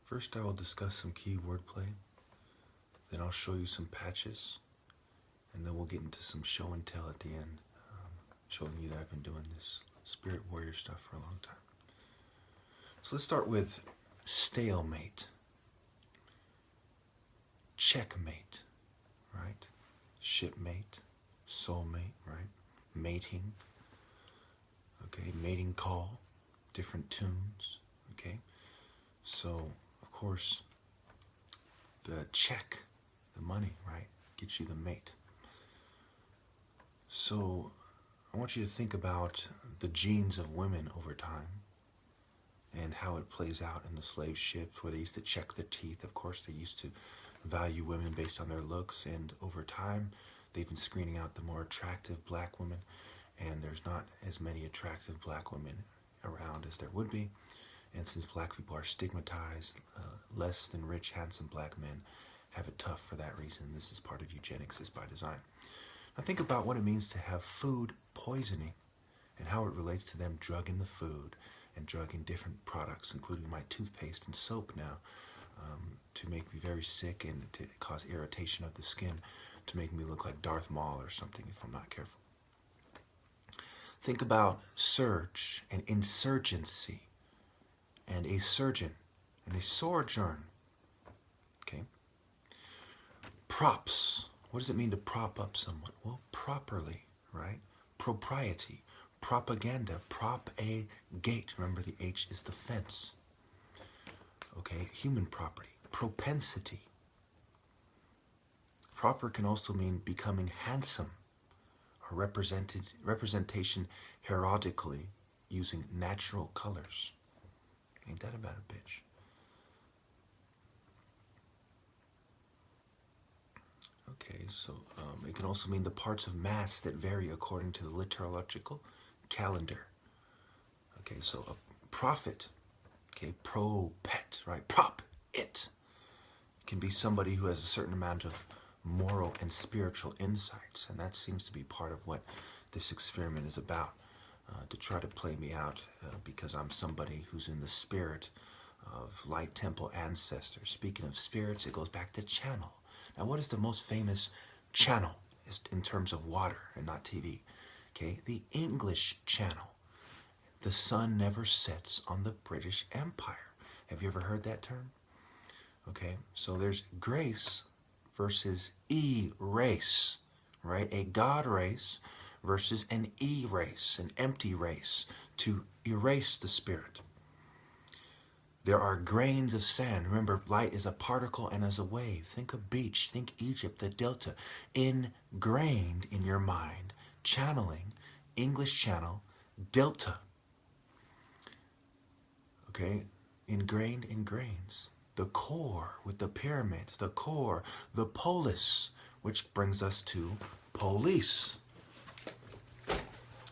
First, I will discuss some key wordplay, then I'll show you some patches, and then we'll get into some show and tell at the end, showing you that I've been doing this spirit warrior stuff for a long time. So let's start with stalemate, checkmate, right? Shipmate, soulmate, right? Mating, okay? Mating call, different tunes, okay? So, of course, the check, the money, right, gets you the mate. So, I want you to think about the genes of women over time and how it plays out in the slave ships where they used to check the teeth. Of course, they used to value women based on their looks, and over time, they've been screening out the more attractive black women, and there's not as many attractive black women around as there would be. And since black people are stigmatized, less than rich, handsome black men have it tough for that reason. This is part of eugenics, is by design. Now think about what it means to have food poisoning and how it relates to them drugging the food and drugging different products, including my toothpaste and soap now, to make me very sick and to cause irritation of the skin, to make me look like Darth Maul or something if I'm not careful. Think about surge and insurgency and a surgeon and a sojourn. Okay. Props. What does it mean to prop up someone? Well, properly, right? Propriety, propaganda, propagate. Remember, the H is the fence. Okay, human property, propensity. Proper can also mean becoming handsome, or representation herodically using natural colors. Ain't that about a bitch? Okay, so it can also mean the parts of mass that vary according to the liturgical calendar. Okay, so a prophet, okay, pro-pet, right? Prop it can be somebody who has a certain amount of moral and spiritual insights, and that seems to be part of what this experiment is about, to try to play me out because I'm somebody who's in the spirit of light temple ancestors. Speaking of spirits, it goes back to channel. Now, what is the most famous channel in terms of water and not TV? Okay, the English Channel. The sun never sets on the British Empire. Have you ever heard that term? Okay, so there's grace versus erase, right? A God race versus an erase, an empty race, to erase the spirit. There are grains of sand. Remember, light is a particle and as a wave. Think of beach, think Egypt, the delta. Ingrained in your mind, channeling, English channel, delta. Okay, ingrained in grains. The core with the pyramids, the core, the polis, which brings us to police.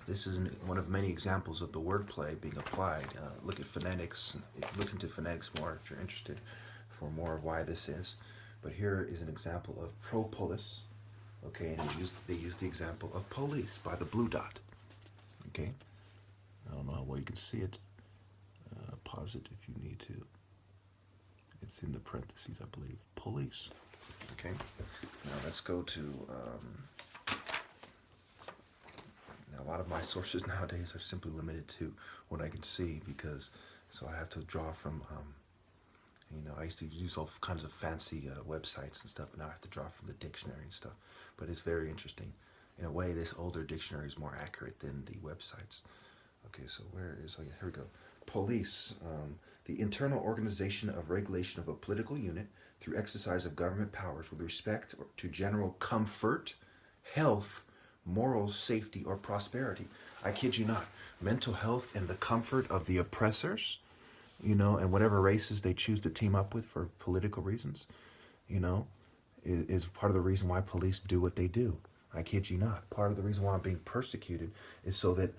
This is one of many examples of the wordplay being applied. Look at phonetics, look into phonetics more if you're interested for more of why this is. But here is an example of propolis, okay, and they use the example of police by the blue dot, okay. I don't know how well you can see it. Pause it if you need to. It's in the parentheses, I believe. Police. Okay. Now let's go to. Now a lot of my sources nowadays are simply limited to what I can see because, so I have to draw from. I used to use all kinds of fancy websites and stuff, but now I have to draw from the dictionary and stuff. But it's very interesting. In a way, this older dictionary is more accurate than the websites. Okay, so where is? Oh yeah, here we go. Police, the internal organization of regulation of a political unit through exercise of government powers with respect to general comfort, health, morals, safety, or prosperity. I kid you not. Mental health and the comfort of the oppressors, and whatever races they choose to team up with for political reasons, is part of the reason why police do what they do. I kid you not. Part of the reason why I'm being persecuted is so that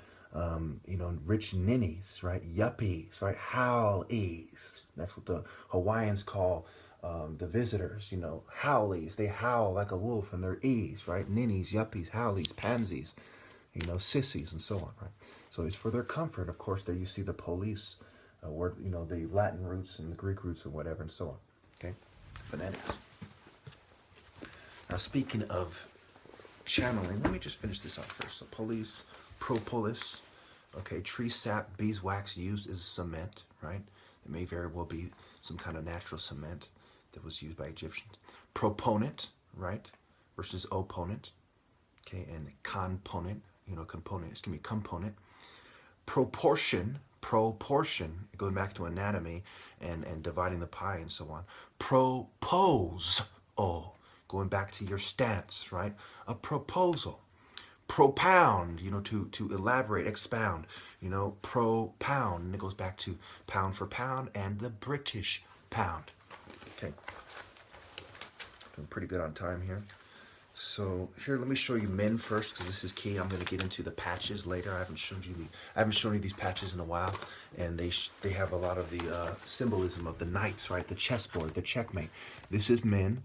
rich ninnies, right? Yuppies, right? Howlies. That's what the Hawaiians call the visitors, howlies. They howl like a wolf and they're ease, right? Ninnies, yuppies, howlies, pansies, sissies, and so on, right? So it's for their comfort. Of course, there you see the police word, the Latin roots and the Greek roots and whatever and so on. Okay, phonetics. Now, speaking of channeling, let me just finish this off first. So, police, propolis, okay, tree sap, beeswax used as cement, right? It may very well be some kind of natural cement that was used by Egyptians. Proponent, right, versus opponent, okay, and component, component. Proportion, going back to anatomy and dividing the pie and so on. Propose, going back to your stance, right? A proposal. Propound, to elaborate, expound, propound, and it goes back to pound for pound and the British pound. Okay, doing pretty good on time here. So here, let me show you men first, because this is key. I'm going to get into the patches later. I haven't shown you these patches in a while, and they have a lot of the symbolism of the knights, right? The chessboard, the checkmate. This is men,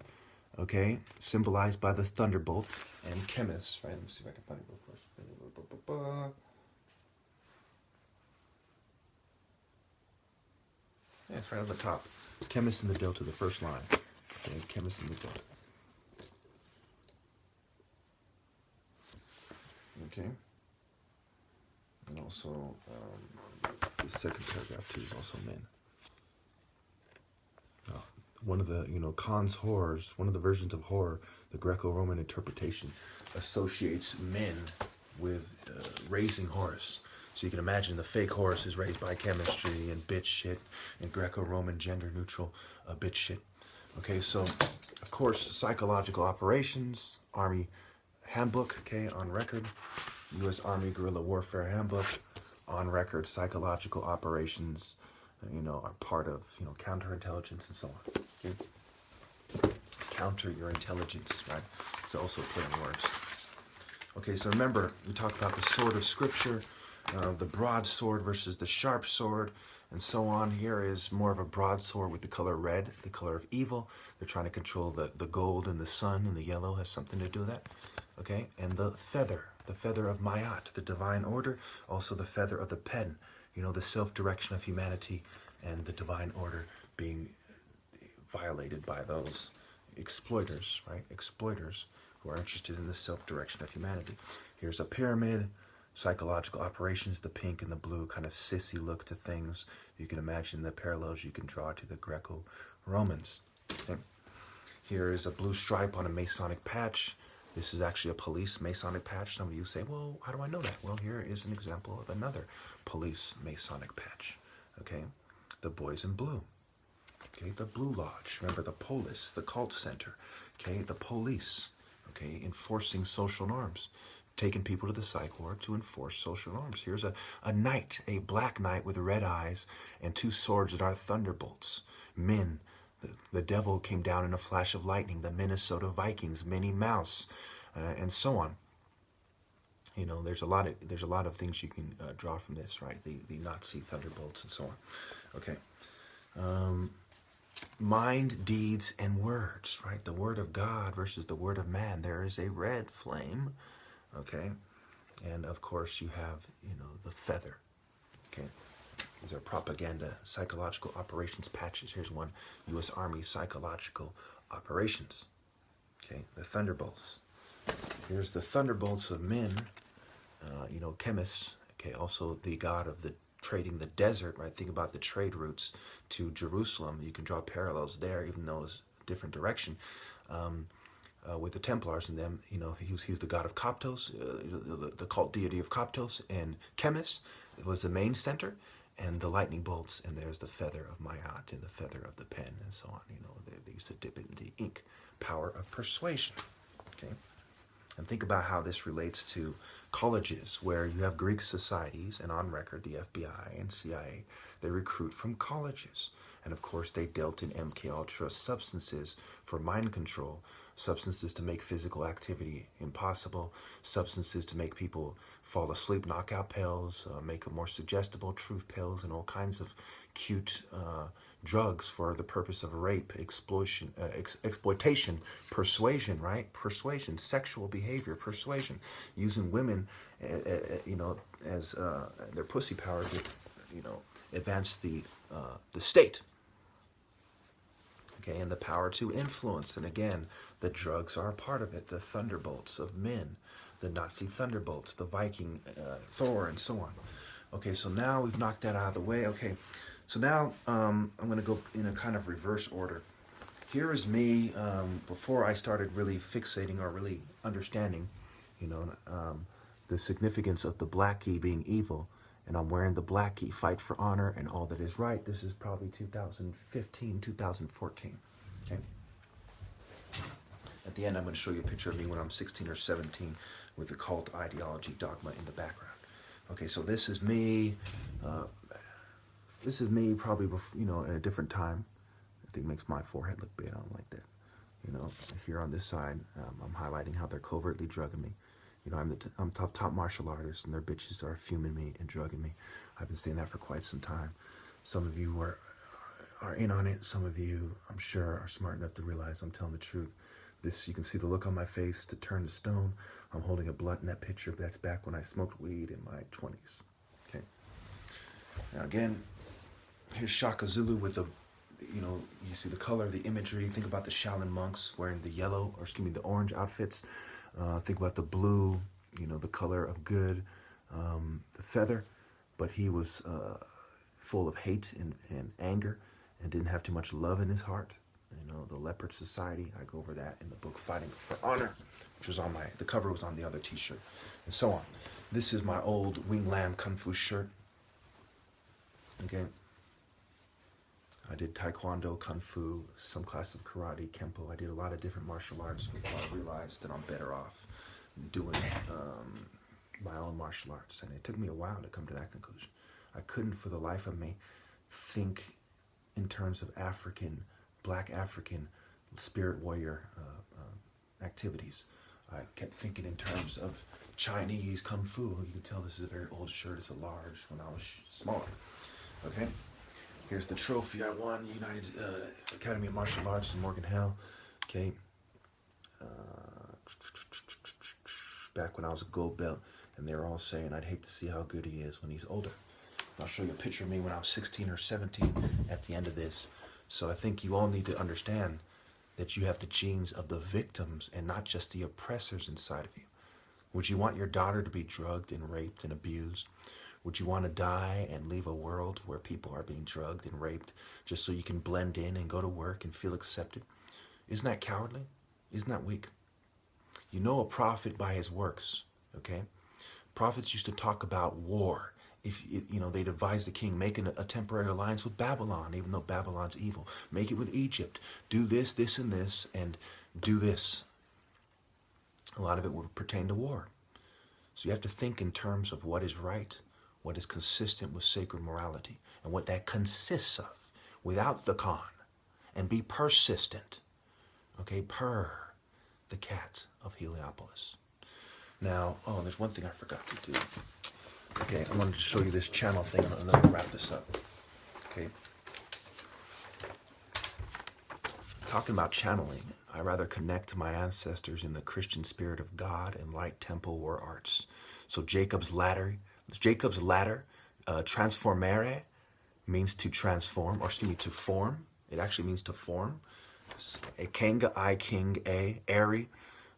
okay, symbolized by the thunderbolt and chemists, right? Let me see if I can find it real first. Yeah, it's right on the top. Chemist in the delta, the first line. Okay, chemist in the delta. Okay, and also the second paragraph too is also men. One of the Khan's horrors, one of the versions of horror, the Greco-Roman interpretation associates men with raising Horus. So you can imagine the fake Horus is raised by chemistry and bitch shit and Greco-Roman gender neutral bitch shit. Okay, so of course psychological operations, Army Handbook, okay, on record. U.S. Army Guerrilla Warfare Handbook, on record. Psychological operations, are part of, counterintelligence and so on. Okay? Counter your intelligence, right? It's also a play on words. Okay, so remember, we talked about the sword of Scripture, the broadsword versus the sharp sword, and so on. Here is more of a broadsword with the color red, the color of evil. They're trying to control the gold and the sun, and the yellow has something to do with that. Okay, and the feather of Ma'at, the divine order, also the feather of the pen, the self-direction of humanity and the divine order being violated by those exploiters, right? Exploiters who are interested in the self-direction of humanity. Here's a pyramid, psychological operations, the pink and the blue, kind of sissy look to things. You can imagine the parallels you can draw to the Greco-Romans. Okay. Here is a blue stripe on a Masonic patch. This is actually a police Masonic patch. Some of you say, well, how do I know that? Well, here is an example of another police Masonic patch. Okay, the boys in blue. Okay, the Blue Lodge. Remember the polis, the cult center. Okay, the police. Okay, enforcing social norms. Taking people to the psych ward to enforce social norms. Here's a knight, a black knight with red eyes and two swords that are thunderbolts. Men. The devil came down in a flash of lightning, the Minnesota Vikings, Minnie Mouse, and so on. There's a lot of things you can draw from this, right? The Nazi thunderbolts and so on. Okay. Mind, deeds, and words, right? The word of God versus the word of man. There is a red flame, okay? And of course you have, the feather, okay? These are propaganda, psychological operations patches. Here's one, U.S. Army psychological operations. Okay, the thunderbolts. Here's the thunderbolts of men, chemists. Okay, also the god of the trading the desert, right? Think about the trade routes to Jerusalem. You can draw parallels there, even though it's a different direction. With the Templars and them, he was the god of Coptos, the cult deity of Coptos, and Chemis was the main center. And the lightning bolts, and there's the feather of Ma'at and the feather of the pen, and so on. They used to dip it in the ink. Power of persuasion. Okay, and think about how this relates to colleges, where you have Greek societies, and on record, the FBI and CIA, they recruit from colleges, and of course, they dealt in MK Ultra substances for mind control. Substances to make physical activity impossible, substances to make people fall asleep, knockout pills, make them more suggestible, truth pills, and all kinds of cute drugs for the purpose of rape, exploitation, persuasion, right? Persuasion, sexual behavior, persuasion, using women, as their pussy power to, advance the state. Okay, and the power to influence. And again, the drugs are a part of it. The thunderbolts of men, the Nazi thunderbolts, the Viking Thor, and so on. Okay, so now we've knocked that out of the way. Okay, so now I'm going to go in a kind of reverse order. Here is me before I started really fixating or really understanding, the significance of the black key being evil. And I'm wearing the black key, fight for honor and all that is right. This is probably 2015, 2014. Okay. At the end, I'm going to show you a picture of me when I'm 16 or 17 with the cult ideology dogma in the background. Okay, so this is me. This is me probably, at a different time. I think it makes my forehead look big. I don't like that. Here on this side, I'm highlighting how they're covertly drugging me. I'm top martial artist, and their bitches are fuming me and drugging me. I've been saying that for quite some time. Some of you are in on it. Some of you, I'm sure, are smart enough to realize I'm telling the truth. You can see the look on my face to turn to stone. I'm holding a blunt in that picture. That's back when I smoked weed in my 20s. Okay. Now again, here's Shaka Zulu with the, you see the color, the imagery. Think about the Shaolin monks wearing the orange outfits. Think about the blue, the color of good, the feather, but he was full of hate and anger and didn't have too much love in his heart. The Leopard Society, I go over that in the book Fighting for Honor, which was on the cover was on the other t-shirt, and so on. This is my old Wing Lam Kung Fu shirt. Okay. I did Taekwondo, Kung Fu, some class of karate, Kempo. I did a lot of different martial arts before I realized that I'm better off doing my own martial arts. And it took me a while to come to that conclusion. I couldn't for the life of me think in terms of black African spirit warrior activities. I kept thinking in terms of Chinese Kung Fu. You can tell this is a very old shirt. It's a large when I was smaller. Okay. Here's the trophy I won, United Academy of Martial Arts in Morgan Hill. Okay. Back when I was a gold belt, and they were all saying, I'd hate to see how good he is when he's older. I'll show you a picture of me when I was 16 or 17 at the end of this. So I think you all need to understand that you have the genes of the victims and not just the oppressors inside of you. Would you want your daughter to be drugged and raped and abused? Would you want to die and leave a world where people are being drugged and raped just so you can blend in and go to work and feel accepted? Isn't that cowardly? Isn't that weak? You know a prophet by his works, okay? Prophets used to talk about war. If they'd advise the king, make a temporary alliance with Babylon, even though Babylon's evil. Make it with Egypt. Do this, this, and this, and do this. A lot of it would pertain to war. So you have to think in terms of what is right, what is consistent with sacred morality, and what that consists of, without the con, and be persistent. Okay, purr, the cat of Heliopolis. Now, there's one thing I forgot to do. Okay, I wanted to show you this channel thing, and then we'll wrap this up. Okay. Talking about channeling, I rather connect to my ancestors in the Christian spirit of God and light temple war arts. So Jacob's ladder, transformere, means to transform, or to form. It actually means to form. Ekenga, I king, Eri.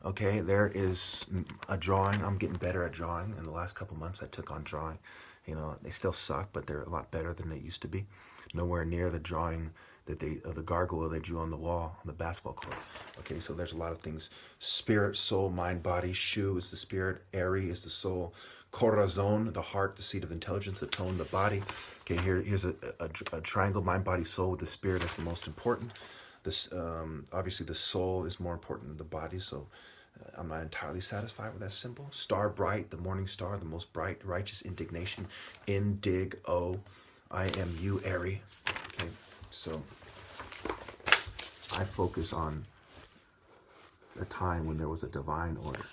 Okay, there is a drawing. I'm getting better at drawing. In the last couple months, I took on drawing. They still suck, but they're a lot better than they used to be. Nowhere near the drawing of the gargoyle they drew on the wall on the basketball court. Okay, so there's a lot of things. Spirit, soul, mind, body. Shu is the spirit. Eri is the soul. Corazon, the heart, the seat of intelligence. The tone, the body. Okay, here's a triangle, mind, body, soul with the spirit. That's the most important. This obviously the soul is more important than the body, so I'm not entirely satisfied with that symbol. Star bright, the morning star, the most bright, righteous indignation. Indigo, I-M-U, Eri. Okay, so I focus on a time when there was a divine order.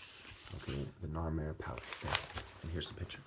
Okay, the Narmer Palace. Okay. And here's the picture.